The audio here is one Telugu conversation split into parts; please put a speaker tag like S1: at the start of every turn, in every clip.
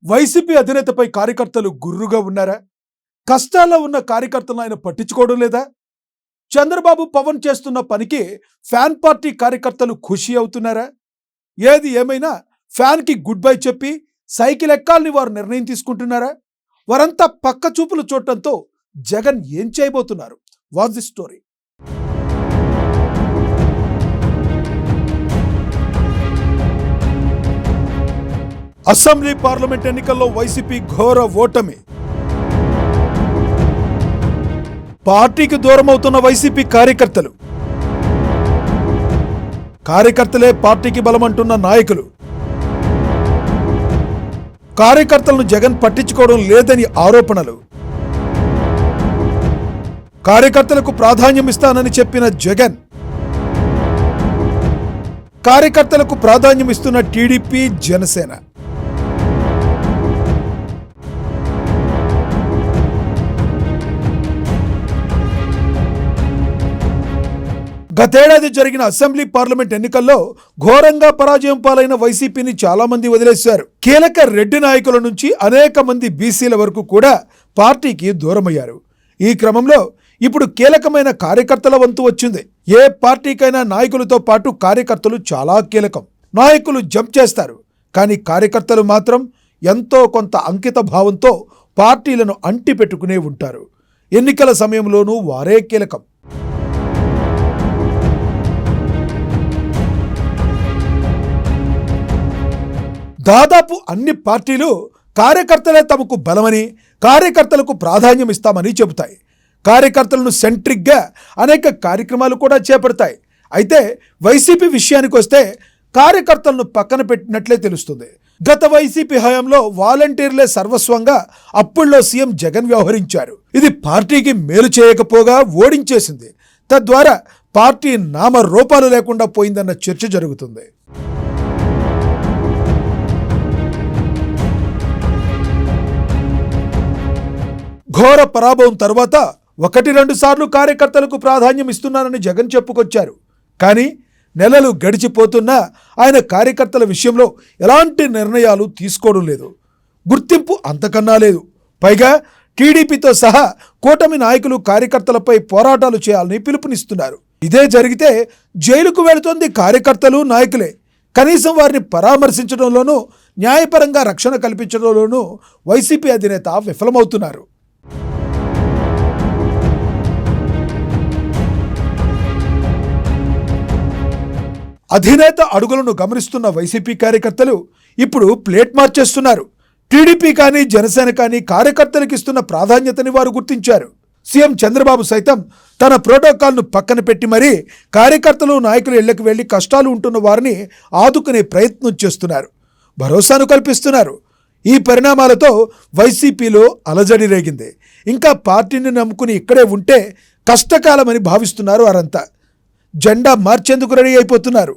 S1: వైసీపీ అధినేతపై కార్యకర్తలు గుర్రుగా ఉన్నారా? కష్టాల్లో ఉన్న కార్యకర్తలను ఆయన పట్టించుకోవడం లేదా? చంద్రబాబు పవన్ చేస్తున్న పనికి ఫ్యాన్ పార్టీ కార్యకర్తలు ఖుషి అవుతున్నారా? ఏది ఏమైనా ఫ్యాన్కి గుడ్ బై చెప్పి సైకిల్ ఎక్కాలని వారు నిర్ణయం తీసుకుంటున్నారా? వారంతా పక్క చూపులు చూడటంతో జగన్ ఏం చేయబోతున్నారు? Watch the story. Assembly parliament ఎన్నికల్లో వైసీపీ ఘోర ఓటమి. పార్టీకి దూరం అవుతున్న వైసీపీ కార్యకర్తలే పార్టీకి బలమంటున్న నాయకులు, కార్యకర్తలను జగన్ పట్టించుకోవడం లేదని ఆరోపణలు, కార్యకర్తలకు ప్రాధాన్యం ఇస్తానని చెప్పిన జగన్, కార్యకర్తలకు ప్రాధాన్యం ఇస్తున్న టీడీపీ జనసేన. గతేడాది జరిగిన అసెంబ్లీ పార్లమెంట్ ఎన్నికల్లో ఘోరంగా పరాజయం పాలైన వైసీపీని చాలా మంది వదిలేశారు. కీలక రెడ్డి నాయకుల నుంచి అనేక మంది బీసీల వరకు కూడా పార్టీకి దూరమయ్యారు. ఈ క్రమంలో ఇప్పుడు కీలకమైన కార్యకర్తల వంతు వచ్చింది. ఏ పార్టీకైనా నాయకులతో పాటు కార్యకర్తలు చాలా కీలకం. నాయకులు జంప్ చేస్తారు, కానీ కార్యకర్తలు మాత్రం ఎంతో కొంత అంకిత భావంతో పార్టీలను అంటి పెట్టుకునే ఉంటారు. ఎన్నికల సమయంలోనూ వారే కీలకం. దాదాపు అన్ని పార్టీలు కార్యకర్తలే తమకు బలమని, కార్యకర్తలకు ప్రాధాన్యం ఇస్తామని చెబుతాయి. కార్యకర్తలను సెంట్రిక్గా అనేక కార్యక్రమాలు కూడా చేపడతాయి. అయితే వైసీపీ విషయానికి వస్తే కార్యకర్తలను పక్కన పెట్టినట్లే తెలుస్తుంది. గత వైసీపీ హయాంలో వాలంటీర్లే సర్వస్వంగా అప్పుల్లో సీఎం జగన్ వ్యవహరించారు. ఇది పార్టీకి మేలు చేయకపోగా ఓడించేసింది. తద్వారా పార్టీ నామరూపాలు లేకుండా పోయిందన్న చర్చ జరుగుతుంది. ఘోర పరాభవం తర్వాత 1-2 సార్లు కార్యకర్తలకు ప్రాధాన్యం ఇస్తున్నానని జగన్ చెప్పుకొచ్చారు. కానీ నెలలు గడిచిపోతున్నా ఆయన కార్యకర్తల విషయంలో ఎలాంటి నిర్ణయాలు తీసుకోవడం లేదు. గుర్తింపు అంతకన్నా లేదు. పైగా టీడీపీతో సహా కూటమి నాయకులు కార్యకర్తలపై పోరాటాలు చేయాలని పిలుపునిస్తున్నారు. ఇదే జరిగితే జైలుకు వెళుతోంది కార్యకర్తలు, నాయకులే. కనీసం వారిని పరామర్శించడంలోనూ న్యాయపరంగా రక్షణ కల్పించడంలోనూ వైసీపీ అధినేత విఫలమవుతున్నారు. అధినేత అడుగులను గమనిస్తున్న వైసీపీ కార్యకర్తలు ఇప్పుడు ప్లేట్ మార్చేస్తున్నారు. టీడీపీ కానీ జనసేన కానీ కార్యకర్తలకు ఇస్తున్న ప్రాధాన్యతని వారు గుర్తించారు. సీఎం చంద్రబాబు సైతం తన ప్రోటోకాల్ను పక్కన పెట్టి మరీ కార్యకర్తలు, నాయకులు ఇళ్లకు వెళ్లి కష్టాలు ఉంటున్న వారిని ఆదుకునే ప్రయత్నం చేస్తున్నారు, భరోసాను కల్పిస్తున్నారు. ఈ పరిణామాలతో వైసీపీలో అలజడి రేగింది. ఇంకా పార్టీని నమ్ముకుని ఇక్కడే ఉంటే కష్టకాలమని భావిస్తున్నారు వారంతా. జెండా మార్చేందుకు రెడీ అయిపోతున్నారు.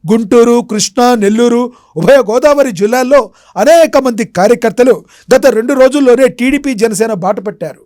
S1: గుంటూరు, కృష్ణా, నెల్లూరు, ఉభయ గోదావరి జిల్లాల్లో అనేక మంది కార్యకర్తలు గత 2 రోజుల్లోనే టీడీపీ జనసేన బాట పట్టారు.